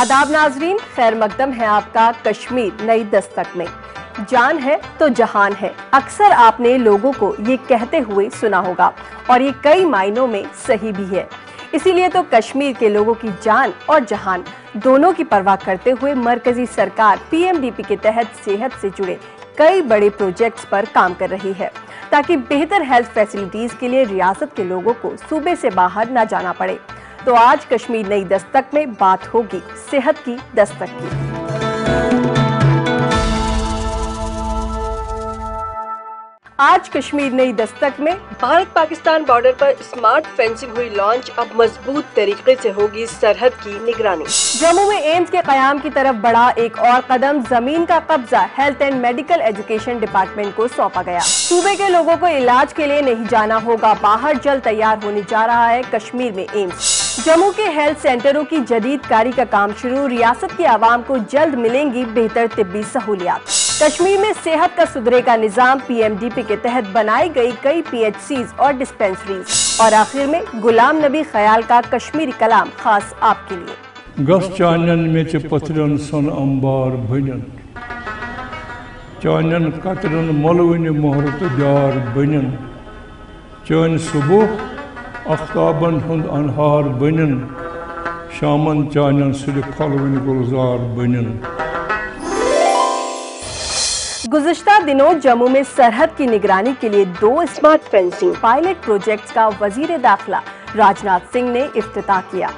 आदाब नाजरीन, खैर मकदम है आपका कश्मीर नई दस्तक में। जान है तो जहान है, अक्सर आपने लोगों को ये कहते हुए सुना होगा और ये कई मायनों में सही भी है। इसीलिए तो कश्मीर के लोगों की जान और जहान दोनों की परवाह करते हुए मरकजी सरकार PMDP के तहत सेहत से जुड़े कई बड़े प्रोजेक्ट्स पर काम कर रही है, ताकि बेहतर हेल्थ फैसिलिटीज के लिए रियासत के लोगों को सूबे से बाहर न जाना पड़े। तो आज कश्मीर नई दस्तक में बात होगी सेहत की दस्तक की। आज कश्मीर नई दस्तक में भारत पाकिस्तान बॉर्डर पर स्मार्ट फेंसिंग हुई लॉन्च। अब मजबूत तरीके से होगी सरहद की निगरानी। जम्मू में एम्स के कयाम की तरफ बढ़ा एक और कदम, जमीन का कब्जा health and medical education department को सौंपा गया। सूबे के लोगों को इलाज के लिए नहीं जाना होगा बाहर, जल्द तैयार होने जा रहा है कश्मीर में एम्स। जम्मू के हेल्थ सेंटरों की जदीद कारी का काम शुरू, रियासत की आवाम को जल्द मिलेंगी बेहतर तिब्बी सहूलियात। कश्मीर में सेहत का सुधरेगा निजाम, PMDP के तहत बनाई गई कई PHCs और डिस्पेंसरीज। और आखिर में गुलाम नबी ख्याल का कश्मीरी कलाम खास आपके लिए। गस चानन में च पथरन सन अंबार भजन, चानन कतरन मलवन मोहरत जार बनन, चन सुबह अख्ताबन हुंद अनहार बनन, शामन चानन सुल फलवन गुलजार बनन। गुज़िश्ता दिनों जम्मू में सरहद की निगरानी के लिए 2 स्मार्ट फेंसिंग पायलट प्रोजेक्ट्स का वजीर दाखिला राजनाथ सिंह ने इफ्तिताह किया।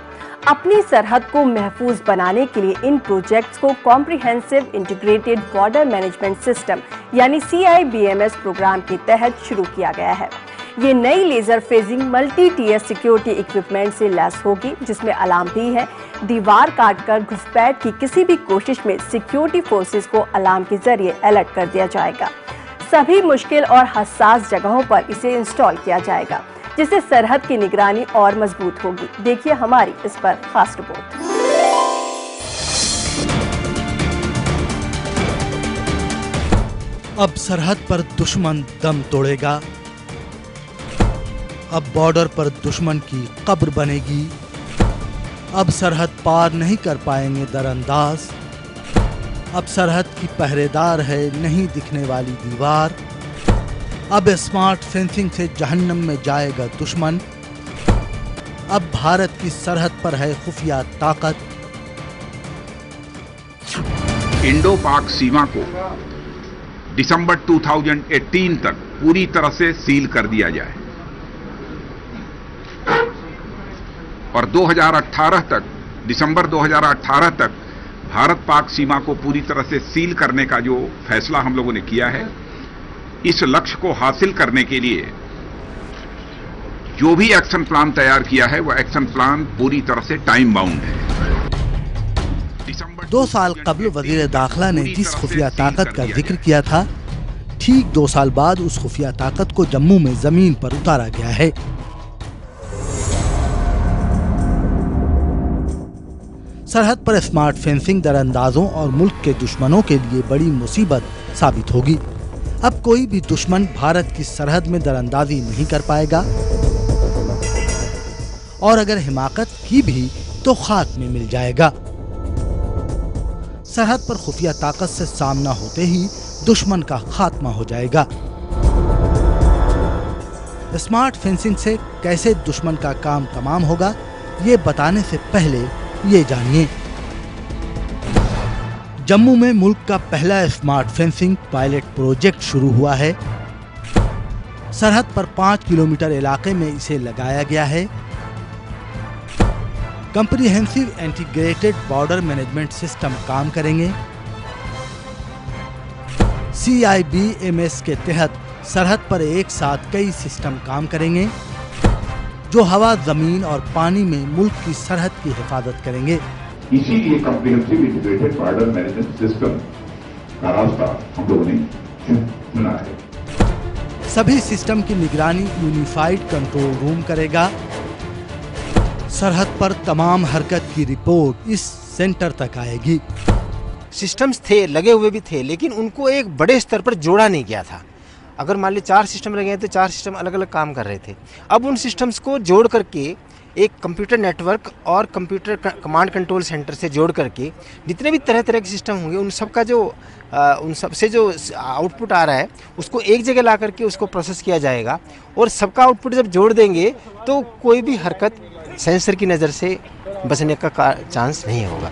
अपनी सरहद को महफूज बनाने के लिए इन प्रोजेक्ट्स को comprehensive integrated border management system यानी CIBMS प्रोग्राम के तहत शुरू किया गया है। ये नई laser fencing multi tier security equipment से लैस होगी, जिसमें अलार्म भी है। दीवार काटकर घुसपैठ की किसी भी कोशिश में सिक्योरिटी फोर्सेस को अलार्म के जरिए अलर्ट कर दिया जाएगा। सभी मुश्किल और हसास जगहों पर इसे इंस्टॉल किया जाएगा, जिससे सरहद की निगरानी और मजबूत होगी। देखिए हमारी इस पर खास रिपोर्ट। अब सरहद पर दुश्मन दम तोड़ेगा, अब बॉर्डर पर दुश्मन की कब्र बनेगी, अब सरहद पार नहीं कर पाएंगे दरअंदाज, अब सरहद की पहरेदार है नहीं दिखने वाली दीवार, अब स्मार्ट फेंसिंग से जहन्नम में जाएगा दुश्मन, अब भारत की सरहद पर है खुफिया ताकत। इंडो पाक सीमा को दिसंबर 2018 तक पूरी तरह से सील कर दिया जाए और 2018 तक, दिसंबर 2018 तक भारत पाक सीमा को पूरी तरह से सील करने का जो फैसला हम लोगों ने किया है, इस लक्ष्य को हासिल करने के लिए जो भी एक्शन प्लान तैयार किया है वो एक्शन प्लान पूरी तरह से टाइम बाउंड है। 2 साल कबल वजीर दाखिला ने जिस खुफिया ताकत का जिक्र किया था, ठीक 2 साल बाद उस खुफिया ताकत को जम्मू में जमीन पर उतारा गया है। सरहद पर स्मार्ट फेंसिंग दरअंदाजों और मुल्क के दुश्मनों के लिए बड़ी मुसीबत साबित होगी। अब कोई भी दुश्मन भारत की सरहद में दरअंदाजी नहीं कर पाएगा और अगर हिमाकत की भी तो खाक में मिल जाएगा। सरहद पर खुफिया ताकत से सामना होते ही दुश्मन का खात्मा हो जाएगा। स्मार्ट फेंसिंग से कैसे दुश्मन का काम तमाम होगा, ये बताने से पहले ये जानिए। जम्मू में मुल्क का पहला स्मार्ट फेंसिंग पायलट प्रोजेक्ट शुरू हुआ है। सरहद पर 5 किलोमीटर इलाके में इसे लगाया गया है। Comprehensive integrated border management system काम करेंगे। CIBMS के तहत सरहद पर एक साथ कई सिस्टम काम करेंगे, जो हवा, जमीन और पानी में मुल्क की सरहद की हिफाजत करेंगे। इसीलिए comprehensive integrated border management system का रास्ता हम लोगों ने चुना है। सभी सिस्टम की निगरानी यूनिफाइड कंट्रोल रूम करेगा। सरहद पर तमाम हरकत की रिपोर्ट इस सेंटर तक आएगी। सिस्टम्स थे, लगे हुए भी थे, लेकिन उनको एक बड़े स्तर पर जोड़ा नहीं गया था। अगर मान ली 4 सिस्टम लगे हैं तो 4 सिस्टम अलग अलग काम कर रहे थे। अब उन सिस्टम्स को जोड़ करके एक कंप्यूटर नेटवर्क और कंप्यूटर कमांड कंट्रोल सेंटर से जोड़ करके जितने भी तरह तरह के सिस्टम होंगे उन सब का उन सब से जो आउटपुट आ रहा है उसको एक जगह ला करके उसको प्रोसेस किया जाएगा, और सबका आउटपुट जब जोड़ देंगे तो कोई भी हरकत सेंसर की नज़र से बचने का चांस नहीं होगा।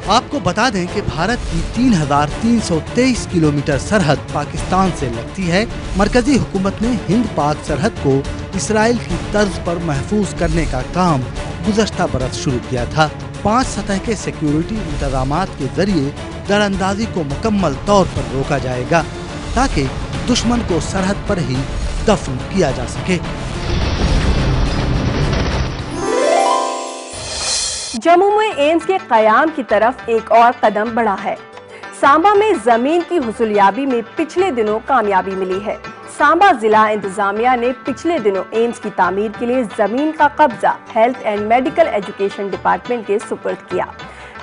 आपको बता दें कि भारत की 3,323 किलोमीटर सरहद पाकिस्तान से लगती है। मरकजी हुकूमत ने हिंद पाक सरहद को इसराइल की तर्ज पर महफूज करने का काम गुज़श्ता बरस शुरू किया था। 5 सतह के सिक्योरिटी इंतजामात के जरिए दरअंदाजी को मुकम्मल तौर पर रोका जाएगा ताकि दुश्मन को सरहद पर ही दफन किया जा सके। जम्मू में एम्स के कयाम की तरफ एक और कदम बढ़ा है। सांबा में जमीन की हुसूलियाबी में पिछले दिनों कामयाबी मिली है। सांबा जिला इंतजामिया ने पिछले दिनों एम्स की तामीर के लिए जमीन का कब्जा health and medical education department के सुपुर्द किया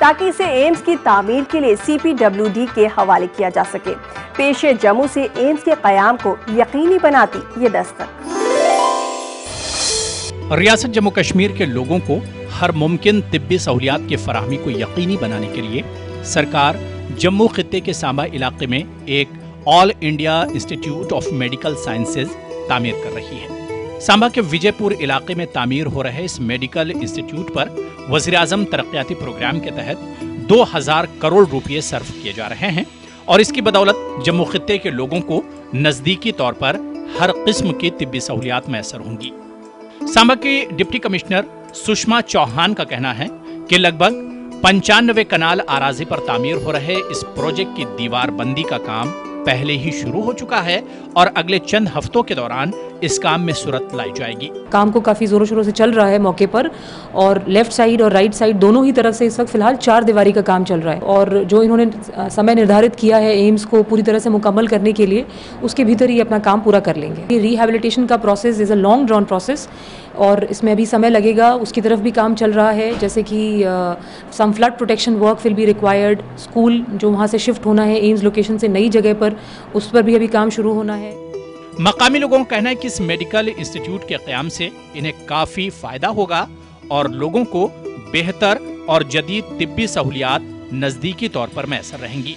ताकि इसे एम्स की तामीर के लिए CPWD के हवाले किया जा सके। पेश जम्मू से एम्स के कयाम को यकीनी बनाती ये दस्तक। रियासत जम्मू कश्मीर के लोगों को हर मुमकिन तिब्बी सहूलियात की फराहमी को यकीनी बनाने के लिए सरकार जम्मू खित्ते के सांबा इलाके में एक all India institute of medical sciences तामीर कर रही है। सांबा के विजयपुर इलाके में तामीर हो रहे इस मेडिकल इंस्टीट्यूट पर वज़ीर-ए-आज़म तरक्याती प्रोग्राम के तहत 2000 करोड़ रुपए सर्व किए जा रहे हैं और इसकी बदौलत जम्मू खित्ते के लोगों को नजदीकी तौर पर हर किस्म की तिब्बी सहूलियात मैसर होंगी। सांबा की डिप्टी कमिश्नर सुषमा चौहान का कहना है कि लगभग 95 कनाल आराजी पर तामीर हो रहे इस प्रोजेक्ट की दीवार बंदी का काम पहले ही शुरू हो चुका है और अगले चंद हफ्तों के दौरान इस काम में सूरत लाई जाएगी। काम को काफ़ी ज़ोरों शोरों से चल रहा है मौके पर, और लेफ्ट साइड और राइट साइड दोनों ही तरफ से इस वक्त फिलहाल 4 दीवारी का काम चल रहा है, और जो इन्होंने समय निर्धारित किया है एम्स को पूरी तरह से मुकम्मल करने के लिए उसके भीतर ही अपना काम पूरा कर लेंगे। ये रिहेबिलिटेशन का process is a long drawn process और इसमें अभी समय लगेगा। उसकी तरफ भी काम चल रहा है, जैसे कि some flood protection work will be required. School जो वहाँ से शिफ्ट होना है एम्स लोकेशन से नई जगह पर, उस पर भी अभी काम शुरू होना है। मकामी लोगों का कहना है कि इस मेडिकल इंस्टीट्यूट के क़याम से इन्हें काफी फायदा होगा और लोगों को बेहतर और जदीद तिब्बी सहूलियात नजदीकी तौर पर मैसर रहेंगी।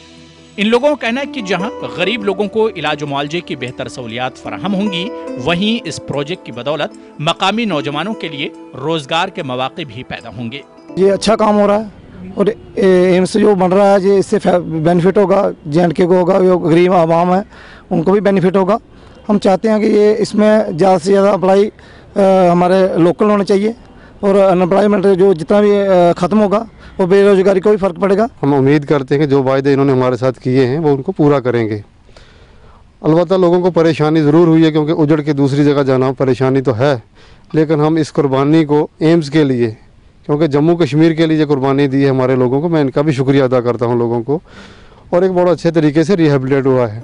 इन लोगों का कहना है कि जहां गरीब लोगों को इलाज मुआलजे की बेहतर सहूलियात फराहम होंगी, वहीं इस प्रोजेक्ट की बदौलत मकामी नौजवानों के लिए रोजगार के मौके भी पैदा होंगे। ये अच्छा काम हो रहा है और एम्स जो बन रहा है ये इससे बेनिफिट होगा, J&K को होगा, जो गरीब आवाम है उनको भी बेनिफिट होगा। हम चाहते हैं कि ये इसमें ज़्यादा से ज़्यादा अप्लाई हमारे लोकल होने चाहिए और अनएम्प्लॉयमेंट जो जितना भी ख़त्म होगा वो बेरोजगारी को भी फ़र्क पड़ेगा। हम उम्मीद करते हैं कि जो वायदे इन्होंने हमारे साथ किए हैं वो उनको पूरा करेंगे। अलबत्ता लोगों को परेशानी ज़रूर हुई है क्योंकि उजड़ के दूसरी जगह जाना परेशानी तो है, लेकिन हम इस कुर्बानी को एम्स के लिए, क्योंकि जम्मू कश्मीर के लिए कुर्बानी दी है हमारे लोगों को, मैं इनका भी शुक्रिया अदा करता हूँ लोगों को, और एक बहुत अच्छे तरीके से रिहेबिलिटेट हुआ है।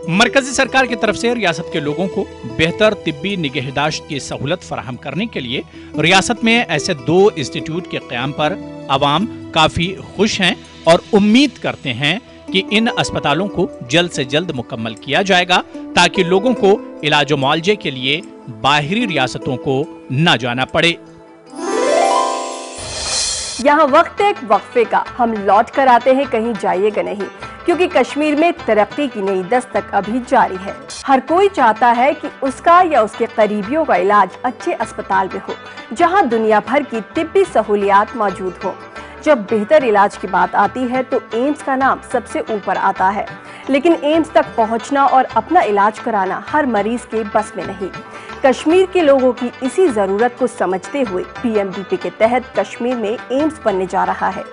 मरकजी सरकार की तरफ से रियासत के लोगों को बेहतर तिब्बी निगहदाश्त की सहूलत फराहम करने के लिए रियासत में ऐसे 2 इंस्टीट्यूट के क़याम पर अवाम काफी खुश हैं और उम्मीद करते हैं कि इन अस्पतालों को जल्द से जल्द मुकम्मल किया जाएगा ताकि लोगों को इलाज मुआलजे के लिए बाहरी रियासतों को न जाना पड़े। यहाँ वक्त एक वक्फे का, हम लौट कर आते हैं, कहीं जाइएगा नहीं, क्योंकि कश्मीर में तरक्की की नई दस्तक अभी जारी है। हर कोई चाहता है कि उसका या उसके करीबियों का इलाज अच्छे अस्पताल में हो, जहां दुनिया भर की तिब्बी सहूलियात मौजूद हो। जब बेहतर इलाज की बात आती है तो एम्स का नाम सबसे ऊपर आता है, लेकिन एम्स तक पहुंचना और अपना इलाज कराना हर मरीज के बस में नहीं। कश्मीर के लोगों की इसी जरूरत को समझते हुए PMDP के तहत कश्मीर में एम्स बनने जा रहा है।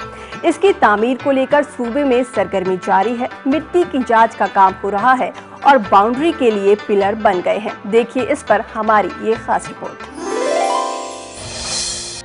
इसकी तामीर को लेकर सूबे में सरगर्मी जारी है। मिट्टी की जांच का काम हो रहा है और बाउंड्री के लिए पिलर बन गए हैं। देखिए इस पर हमारी ये खास रिपोर्ट।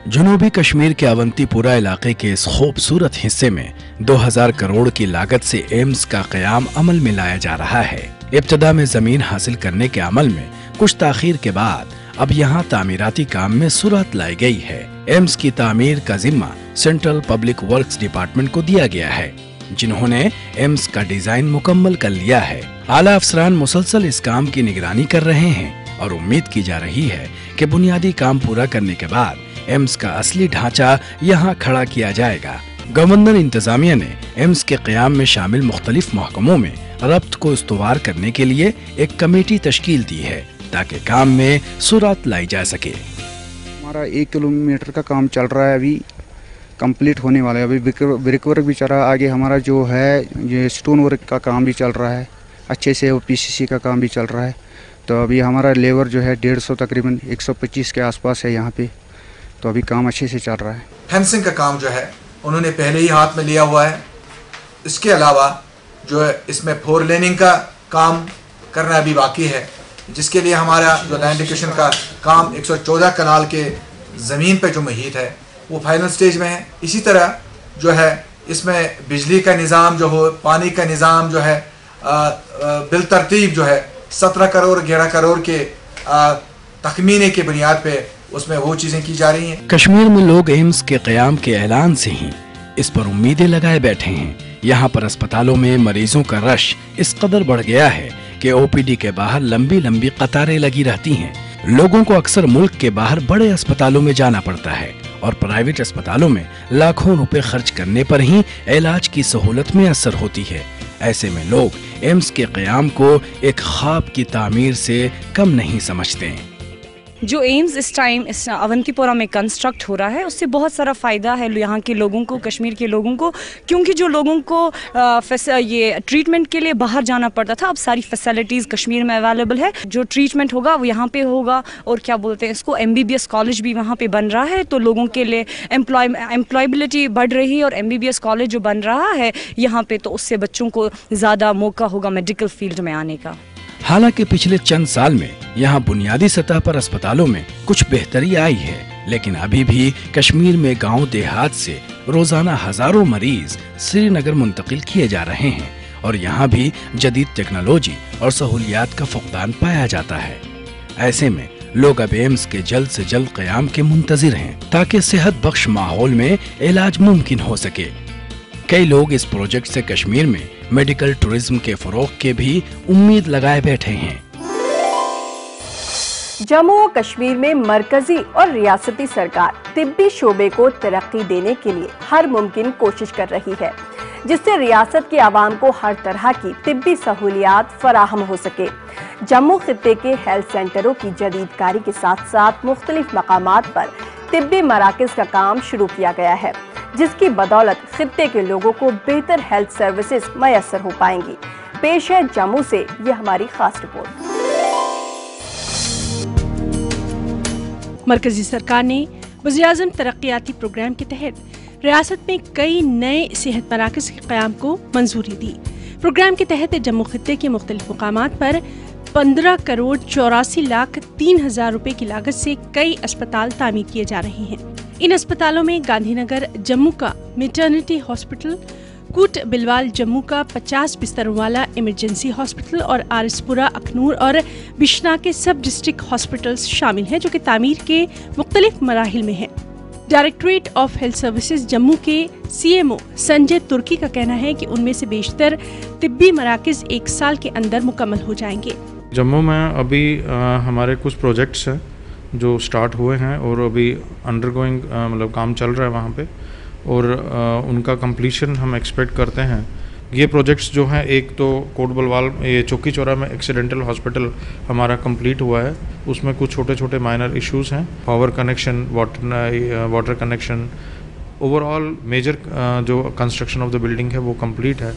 जनूबी कश्मीर के अवंतीपुरा इलाके के इस खूबसूरत हिस्से में 2000 करोड़ की लागत से एम्स का क़याम अमल में लाया जा रहा है। इब्तिदा में जमीन हासिल करने के अमल में कुछ ताखीर के बाद अब यहाँ तामीराती काम में सूरत लाई गई है। एम्स की तामीर का जिम्मा सेंट्रल पब्लिक वर्क्स डिपार्टमेंट को दिया गया है, जिन्होंने एम्स का डिजाइन मुकम्मल कर लिया है। आला अफसरान मुसलसल इस काम की निगरानी कर रहे हैं और उम्मीद की जा रही है कि बुनियादी काम पूरा करने के बाद एम्स का असली ढांचा यहाँ खड़ा किया जाएगा। गवर्नर इंतजामिया ने एम्स के क़याम में शामिल मुख्तलिफ महकमों में रब्त को इस्तवार करने के लिए एक कमेटी तश्कील दी है ताकि काम में सुरात लाई जा सके। हमारा 1 किलोमीटर का काम चल रहा है, अभी कंप्लीट होने वाला है। अभी ब्रिक वर्क भी चल रहा है, आगे हमारा जो है ये स्टोन वर्क का काम भी चल रहा है अच्छे से, और PCC का काम भी चल रहा है। तो अभी हमारा लेबर जो है 150 तकरीबन 125 के आसपास है यहाँ पे, तो अभी काम अच्छे से चल रहा है। फेंसिंग का काम जो है उन्होंने पहले ही हाथ में लिया हुआ है। इसके अलावा जो है इसमें 4 लेनिंग का काम करना अभी बाकी है, जिसके लिए हमारा जो लैंड एक्विजिशन का काम 114 कनाल के ज़मीन पे जो मुहित है वो फाइनल स्टेज में है। इसी तरह जो है इसमें बिजली का निज़ाम जो हो, पानी का निज़ाम जो है बिल तरतीब जो है 17 करोड़ 11 करोड़ के तखमीने की बुनियाद पे उसमें वो चीज़ें की जा रही हैं। कश्मीर में लोग एम्स के क़याम के ऐलान से ही इस पर उम्मीदें लगाए बैठे हैं। यहाँ पर अस्पतालों में मरीजों का रश इस कदर बढ़ गया है कि OPD के बाहर लंबी लंबी कतारें लगी रहती हैं। लोगों को अक्सर मुल्क के बाहर बड़े अस्पतालों में जाना पड़ता है और प्राइवेट अस्पतालों में लाखों रुपए खर्च करने पर ही इलाज की सहूलत में असर होती है। ऐसे में लोग एम्स के क़याम को एक ख्वाब की तामीर से कम नहीं समझते। जो एम्स इस टाइम इस अवंतीपोरा में कंस्ट्रक्ट हो रहा है उससे बहुत सारा फ़ायदा है यहाँ के लोगों को, कश्मीर के लोगों को, क्योंकि जो लोगों को ये ट्रीटमेंट के लिए बाहर जाना पड़ता था अब सारी फैसिलिटीज़ कश्मीर में अवेलेबल है। जो ट्रीटमेंट होगा वो यहाँ पे होगा और क्या बोलते हैं इसको MBBS कॉलेज भी वहाँ पे बन रहा है, तो लोगों के लिए एम्प्लॉयबिलिटी बढ़ रही है। और MBBS कॉलेज जो बन रहा है यहाँ पे तो उससे बच्चों को ज़्यादा मौका होगा मेडिकल फील्ड में आने का। हालांकि पिछले चंद साल में यहाँ बुनियादी सतह पर अस्पतालों में कुछ बेहतरी आई है, लेकिन अभी भी कश्मीर में गांव देहात से रोजाना हजारों मरीज श्रीनगर मुंतकिल किए जा रहे हैं और यहाँ भी जदीद टेक्नोलॉजी और सहूलियात का फुकदान पाया जाता है। ऐसे में लोग अब एम्स के जल्द से जल्द क़याम के मुंतजिर हैं ताकि सेहत बख्श माहौल में इलाज मुमकिन हो सके। कई लोग इस प्रोजेक्ट से कश्मीर में मेडिकल टूरिज्म के फरोग के भी उम्मीद लगाए बैठे हैं। जम्मू और कश्मीर में मरकजी और रियासती सरकार तिब्बी शोबे को तरक्की देने के लिए हर मुमकिन कोशिश कर रही है, जिससे रियासत के आवाम को हर तरह की तिब्बी सहूलियात फराहम हो सके। जम्मू खित्ते के हेल्थ सेंटरों की जदीदकारी के साथ साथ मुख्तलिफ मकामात पर तिब्बी मराकज़ का काम शुरू किया गया है, जिसकी बदौलत खित्ते के लोगों को बेहतर हेल्थ सर्विसेज मैसर हो पाएंगी। पेश है जम्मू से ये हमारी खास रिपोर्ट। मरकजी सरकार ने वज़ीर-ए-आज़म तरक्याती प्रोग्राम के तहत रियासत में कई नए सेहत मराकज़ के क़याम को मंजूरी दी। प्रोग्राम के तहत जम्मू खित्ते के मुख्तलिफ मुकामात पर 15 करोड़ 84 लाख 3 हजार रुपए की लागत से कई अस्पताल तामीर किए जा रहे हैं। इन अस्पतालों में गांधीनगर जम्मू का मैटरनिटी हॉस्पिटल, कूट बिलवाल जम्मू का 50 बिस्तरों वाला इमरजेंसी हॉस्पिटल और आरएसपुरा अखनूर और बिश्ना के सब डिस्ट्रिक्ट हॉस्पिटल्स शामिल हैं, जो कि तामीर के मुख्तलिफ मराहिल में हैं। Directorate of health services Jammu के CMO संजय तुर्की का कहना है कि उनमें से बेशतर तिब्बी मराकज़ 1 साल के अंदर मुकम्मल हो जाएंगे। जम्मू में अभी हमारे कुछ प्रोजेक्ट्स हैं जो स्टार्ट हुए हैं और अभी अंडरगोइंग मतलब काम चल रहा है वहाँ पे, और उनका कंप्लीशन हम एक्सपेक्ट करते हैं। ये प्रोजेक्ट्स जो हैं, एक तो कोट बलवाल ये चौकी चौरा में एक्सीडेंटल हॉस्पिटल हमारा कंप्लीट हुआ है, उसमें कुछ छोटे छोटे माइनर इश्यूज़ हैं, power connection, water connection, overall major जो कंस्ट्रक्शन ऑफ द बिल्डिंग है वो कंप्लीट है।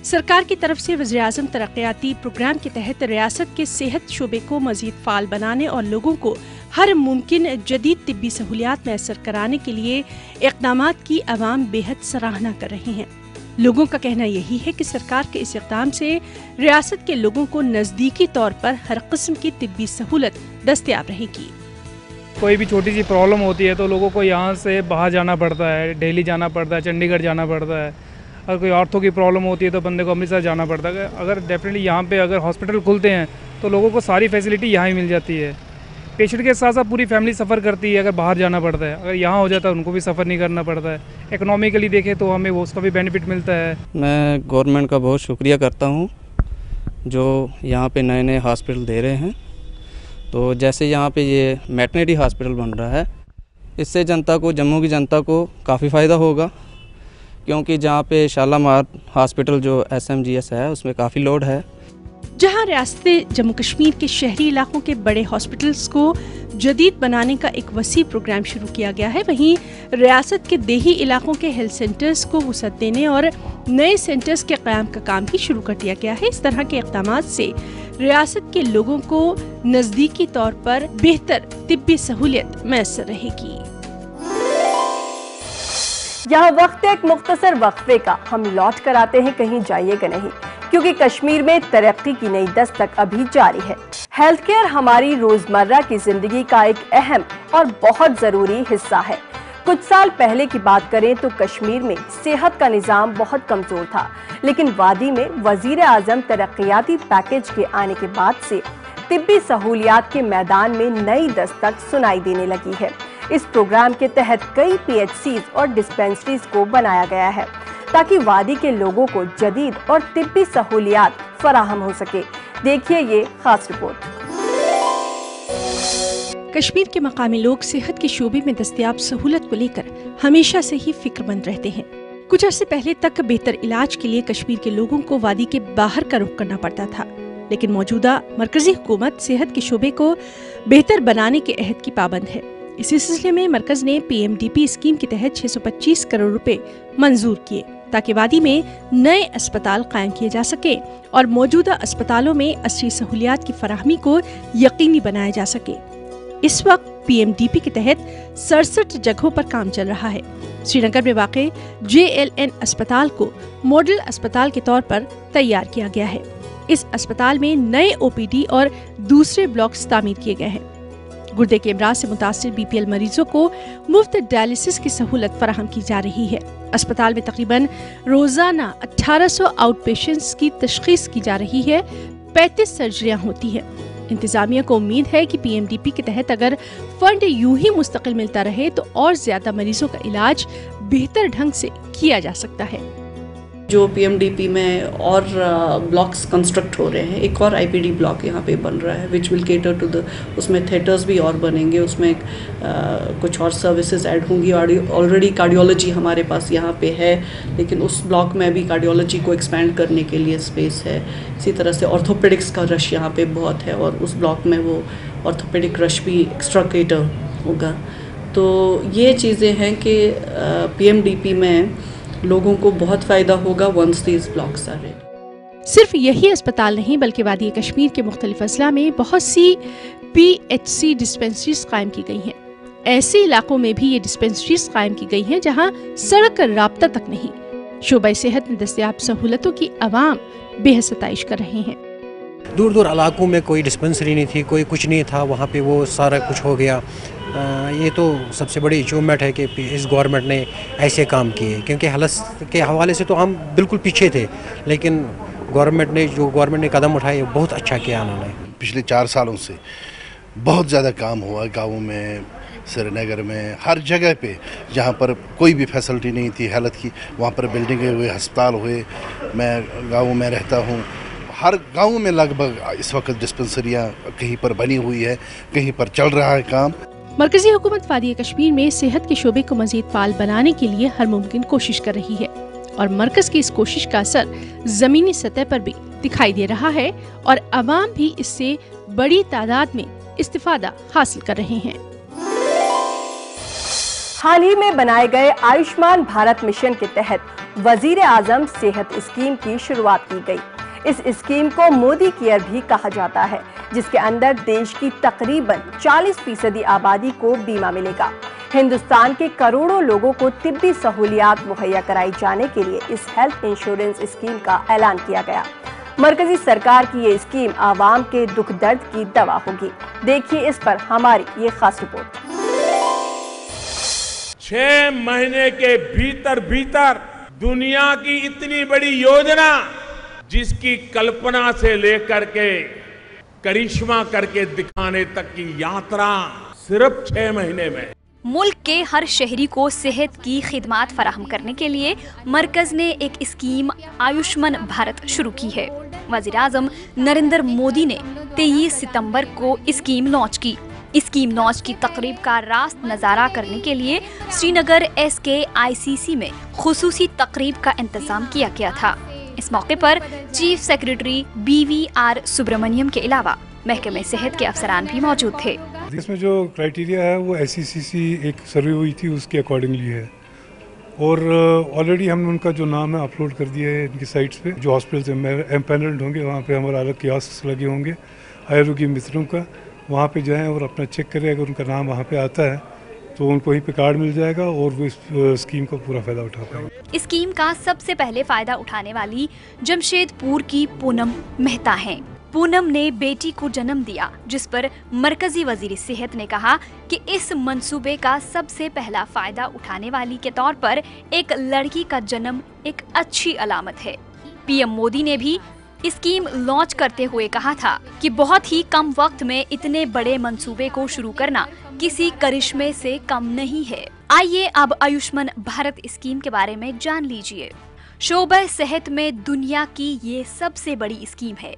सरकार की तरफ से वज़ीर-ए-आज़म तरक्याती प्रोग्राम के तहत रियासत के सेहत शोबे को मज़ीद फ़ाल बनाने और लोगों को हर मुमकिन जदीद तिब्बी सहूलियात मैसर कराने के लिए इक़दामात की अवाम बेहद सराहना कर रहे हैं। लोगों का कहना यही है कि सरकार के इस इक़दाम से रियासत के लोगों को नज़दीकी तौर पर हर किस्म की तिब्बी सहूलत दस्तयाब रहेगी। कोई भी छोटी सी प्रॉब्लम होती है तो लोगों को यहाँ से बाहर जाना पड़ता है, दिल्ली जाना पड़ता है, चंडीगढ़ जाना पड़ता है। अगर कोई ऑर्थो की प्रॉब्लम होती है तो बंदे को अमृतसर जाना पड़ता है। अगर डेफिनेटली यहाँ पे अगर हॉस्पिटल खुलते हैं तो लोगों को सारी फैसिलिटी यहाँ ही मिल जाती है। पेशेंट के साथ साथ पूरी फैमिली सफ़र करती है अगर बाहर जाना पड़ता है। अगर यहाँ हो जाता है उनको भी सफ़र नहीं करना पड़ता है। इकोनॉमिकली देखें तो हमें वो उसका भी बेनिफिट मिलता है। मैं गवर्नमेंट का बहुत शुक्रिया करता हूँ जो यहाँ पे नए नए हॉस्पिटल दे रहे हैं। तो जैसे यहाँ पे ये मैटरनिटी हॉस्पिटल बन रहा है, इससे जनता को, जम्मू की जनता को काफ़ी फ़ायदा होगा, क्योंकि जहाँ पे शालामार हॉस्पिटल जो SMGS है उसमें काफ़ी लोड है। जहां रियासत जम्मू कश्मीर के शहरी इलाकों के बड़े हॉस्पिटल्स को जदीद बनाने का एक वसी प्रोग्राम शुरू किया गया है, वहीं रियासत के देही इलाकों के हेल्थ सेंटर्स को वसअत देने और नए सेंटर्स के क़याम का काम भी शुरू कर दिया गया है। इस तरह के इक़दामात से रियासत के लोगों को नज़दीकी तौर पर बेहतर तिब्बी सहूलियत मैसर रहेगी। यहाँ वक्त एक मुख्तसर वक्फे का, हम लौट कर आते हैं, कहीं जाइएगा नहीं, क्योंकि कश्मीर में तरक्की की नई दस्तक अभी जारी है। हेल्थ केयर हमारी रोजमर्रा की जिंदगी का एक अहम और बहुत जरूरी हिस्सा है। कुछ साल पहले की बात करें तो कश्मीर में सेहत का निज़ाम बहुत कमजोर था, लेकिन वादी में वजीर आजम तरक्याती पैकेज के आने के बाद से तिब्बी सहूलियात के मैदान में नई दस्तक सुनाई देने लगी है। इस प्रोग्राम के तहत कई PHCs और डिस्पेंसरीज को बनाया गया है ताकि वादी के लोगों को जदीद और तिब्बी सहूलियात फराहम हो सके। देखिए ये खास रिपोर्ट। कश्मीर के मकामी लोग सेहत के शोबे में दस्तयाब सहूलत को लेकर हमेशा से ही फिक्रमंद रहते हैं। कुछ अर्से पहले तक बेहतर इलाज के लिए कश्मीर के लोगों को वादी के बाहर का रुख करना पड़ता था, लेकिन मौजूदा मरकजी हुकूमत सेहत के शोबे को बेहतर बनाने के अहद की पाबंद है। इसी सिलसिले में मरकज ने PMDP स्कीम के तहत 625 करोड़ रुपए मंजूर किए ताकि वादी में नए अस्पताल कायम किए जा सके और मौजूदा अस्पतालों में असली सहूलियात की फराहमी को यकीनी बनाया जा सके। इस वक्त PMDP के तहत 67 जगहों पर काम चल रहा है। श्रीनगर में वाक़े JLN अस्पताल को मॉडल अस्पताल के तौर पर तैयार किया गया है। इस अस्पताल में नए OPD और दूसरे ब्लॉक्स तामीर किए गए हैं। गुर्दे के अमराज से मुतासिर BPL मरीजों को मुफ्त डायलिसिस की सहूलत फराहम की जा रही है। अस्पताल में तकरीबन रोजाना 1800 आउट पेशेंट्स की तशखीस की जा रही है। 35 सर्जरियां होती है। इंतजामिया को उम्मीद है कि PMDP के तहत अगर फंड यूं ही मुस्तकिल मिलता रहे तो और ज्यादा मरीजों का इलाज बेहतर ढंग से किया जा सकता है। जो PMDP में और ब्लॉक्स कंस्ट्रक्ट हो रहे हैं, एक और IPD ब्लॉक यहाँ पे बन रहा है which will cater to the, उसमें थिएटर्स भी और बनेंगे, उसमें कुछ और सर्विसेज ऐड होंगी। ऑलरेडी कार्डियोलॉजी हमारे पास यहाँ पे है, लेकिन उस ब्लॉक में भी कार्डियोलॉजी को एक्सपैंड करने के लिए स्पेस है। इसी तरह से ऑर्थोपेडिक्स का रश यहाँ पे बहुत है और उस ब्लॉक में वो ऑर्थोपेडिक रश भी एक्स्ट्रा केटर होगा। तो ये चीज़ें हैं कि PMDP में लोगों को बहुत फ़ायदा होगा once these blocks are ready. सिर्फ यही अस्पताल नहीं बल्कि वादी कश्मीर के मुख्तलिफ अजला में बहुत सी PHC डिस्पेंसरीज कायम की गई हैं। ऐसे इलाकों में भी ये डिस्पेंसरीज कायम की गई हैं जहां सड़क का राब्ता तक नहीं। शोबा सेहत में दस्तयाब सहूलतों की आवाम बेहद सताइश कर रहे हैं। दूर दूर इलाकों में कोई डिस्पेंसरी नहीं थी, कोई कुछ नहीं था, वहाँ पे वो सारा कुछ हो गया। ये तो सबसे बड़ी अचीवमेंट है कि इस गवर्नमेंट ने ऐसे काम किए, क्योंकि हालत के हवाले से तो हम बिल्कुल पीछे थे, लेकिन गवर्नमेंट ने कदम उठाए बहुत अच्छा किया उन्होंने। पिछले 4 सालों से बहुत ज़्यादा काम हुआ गाँव में, श्रीनगर में, हर जगह पे जहाँ पर कोई भी फैसिलिटी नहीं थी हेल्थ की, वहाँ पर बिल्डिंगें हुए, अस्पताल हुए। मैं गाँव में रहता हूँ, हर गांव में लगभग इस वक्त डिस्पेंसरियां कहीं पर बनी हुई है, कहीं पर चल रहा है काम। मरकजी हुकूमत वादी कश्मीर में सेहत के शोबे को मजीद फाल बनाने के लिए हर मुमकिन कोशिश कर रही है और मरकज की इस कोशिश का असर जमीनी सतह पर भी दिखाई दे रहा है और अवाम भी इससे बड़ी तादाद में इस्तिफादा हासिल कर रहे हैं। हाल ही में बनाए गए आयुष्मान भारत मिशन के तहत वजीर आजम सेहत स्कीम की शुरुआत की गई। इस स्कीम को मोदी केयर भी कहा जाता है, जिसके अंदर देश की तकरीबन 40% आबादी को बीमा मिलेगा। हिंदुस्तान के करोड़ों लोगों को तिब्बी सहूलियात मुहैया कराई जाने के लिए इस हेल्थ इंश्योरेंस स्कीम का ऐलान किया गया। मरकजी सरकार की ये स्कीम आवाम के दुख दर्द की दवा होगी। देखिए इस पर हमारी ये खास रिपोर्ट। 6 महीने के भीतर दुनिया की इतनी बड़ी योजना, जिसकी कल्पना से लेकर के करिश्मा करके दिखाने तक की यात्रा सिर्फ 6 महीने में। मुल्क के हर शहरी को सेहत की खिदमात फराहम करने के लिए मरकज ने एक स्कीम आयुष्मान भारत शुरू की है। वज़ीर-ए-आज़म नरेंद्र मोदी ने 23 सितंबर को स्कीम लॉन्च की। اسکیم لانچ کی تقریب کا راست نظارہ کرنے کے لیے سری نگر SKICC میں خصوصی تقریب کا انتظام کیا گیا تھا۔ اس موقع پر چیف سیکریٹری BVR سبرامنیم کے علاوہ محکمہ صحت کے افسران بھی موجود تھے۔ اس میں جو کرائٹیریا ہے وہ SCCC ایک سروے ہوئی تھی اس کے اکارڈنگلی ہے، اور آلریڈی ہم نے ان کا جو نام ہے اپلوڈ کر دیا ہے ان کی سائٹس پہ۔ جو ہاسپٹلس امپینلڈ ہوں گے وہاں پہ ہمارا الگ کیاسک لگے ہوں گے آیوروگی متروں کا، وہاں پہ جائیں اور اپنا چیک کریں، اگر ان کا نام وہاں پہ آتا ہے تو ان کو وہیں پہ کارڈ مل جائے گا اور وہ اس اسکیم کا پورا فائدہ اٹھا پائیں گے۔ اسکیم کا سب سے پہلے فائدہ اٹھانے والی جمشید پور کی پونم مہتا ہیں۔ پونم نے بیٹی کو جنم دیا، جس پر مرکزی وزیر صحت نے کہا کہ اس منصوبے کا سب سے پہلا فائدہ اٹھانے والی کے طور پر ایک لڑکی کا جنم ایک اچھی علامت ہے۔ PM مودی نے بھی اسکیم لانچ کرتے ہوئے کہا تھا کہ بہت ہی کم وقت میں اتنے بڑے منصوبے کو شروع کرنا کسی کرشمے سے کم نہیں ہے۔ آئیے اب آیوشمان بھارت اسکیم کے بارے میں جان لیجئے۔ شعبہ صحت میں دنیا کی یہ سب سے بڑی اسکیم ہے۔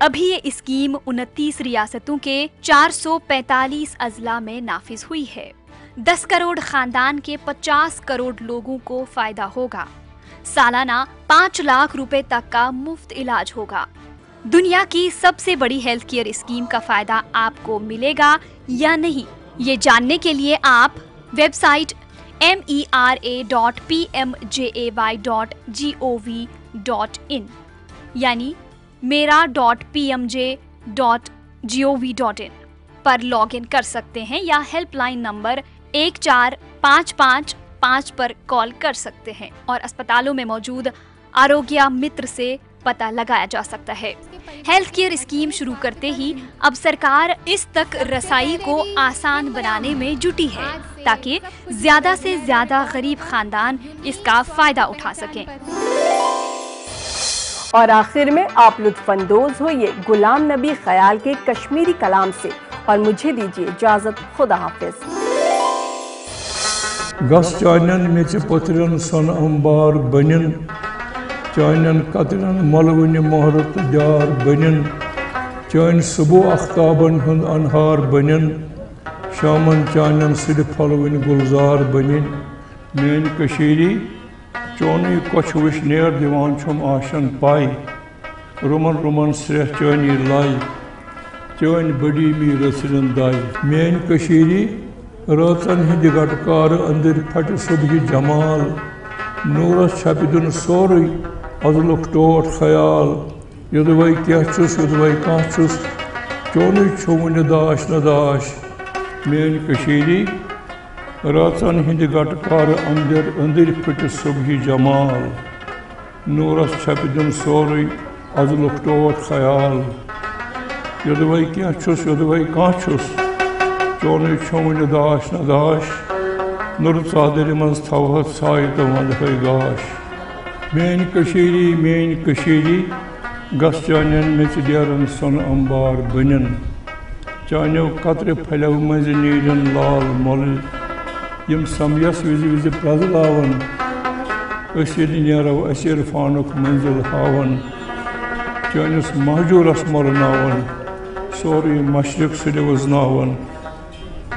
ابھی یہ اسکیم 29 ریاستوں کے 445 اضلاع میں نافذ ہوئی ہے۔ 10 کروڑ خاندان کے 50 کروڑ لوگوں کو فائدہ ہوگا۔ سالانہ 5 لاکھ روپے تک کا مفت علاج ہوگا۔ دنیا کی سب سے بڑی ہیلتھ کیئر اسکیم کا فائدہ آپ کو ملے گا یا نہیں، یہ جاننے کے لیے آپ ویب سائٹ mera.pmjay.gov.in یعنی mera.pmj.gov.in پر لاگ ان کر سکتے ہیں یا ہیلپ لائن نمبر 14555 پر کال کر سکتے ہیں، اور اسپتالوں میں موجود آروگیہ متر سے پتہ لگایا جا سکتا ہے۔ ہیلتھ کیئر اسکیم شروع کرتے ہی اب سرکار اس تک رسائی کو آسان بنانے میں جٹی ہے تاکہ زیادہ سے زیادہ غریب خاندان اس کا فائدہ اٹھا سکیں۔ اور آخر میں آپ لطف اندوز ہوئیے غلام نبی خیال کے کشمیری کلام سے، اور مجھے دیجیے اجازت، خدا حافظ۔ گس چانن میچ پترن سن امبار بنن، چانن قطرن ملون مہرت جار بنن، چان صبح اختابن ہند انہار بنن، شامن چانن سر پھلون گلزار بنن۔ مین کشیری چونی کچھ وشنیر دیوان چھم آشن پائی، رومن رومن سرہ چانی لائی، چان بڑی می رسرن دائی۔ مین کشیری راتن ہند گٹکار اندر پھٹ صبح جمال، نورس چھپدن سوری ازلک ٹوٹ خیال، یدوئی کیا چھس یدوئی کان چھس، چونی چھون داش نداش۔ مین کشیری راتن ہند گٹکار اندر پھٹ صبح جمال، نورس چھپدن سوری ازلک ٹوٹ خیال، یدوئی کیا چھس یدوئی کان چھس، چونی چھون داش نداش، نور ژادر مز تھوہت سائے تو وندہے گاش۔ مین کشیری گس چانن میچ ڈیرن سن امبار بنن، چانیو قطر پھلیو مز نیرن لال مول، یم سمیس وز وز پرزلاون، اس یل نیرو اس عرفانک منزل ہاون، چانس مہجورس مرناون، سوری مشرق سر وزناون۔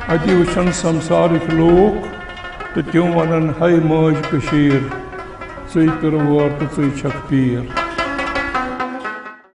اتی وچھن سمسارک لوک تو تم ونن ہے موج کشیر، ژے کرم وار تو ژے چھک پیر۔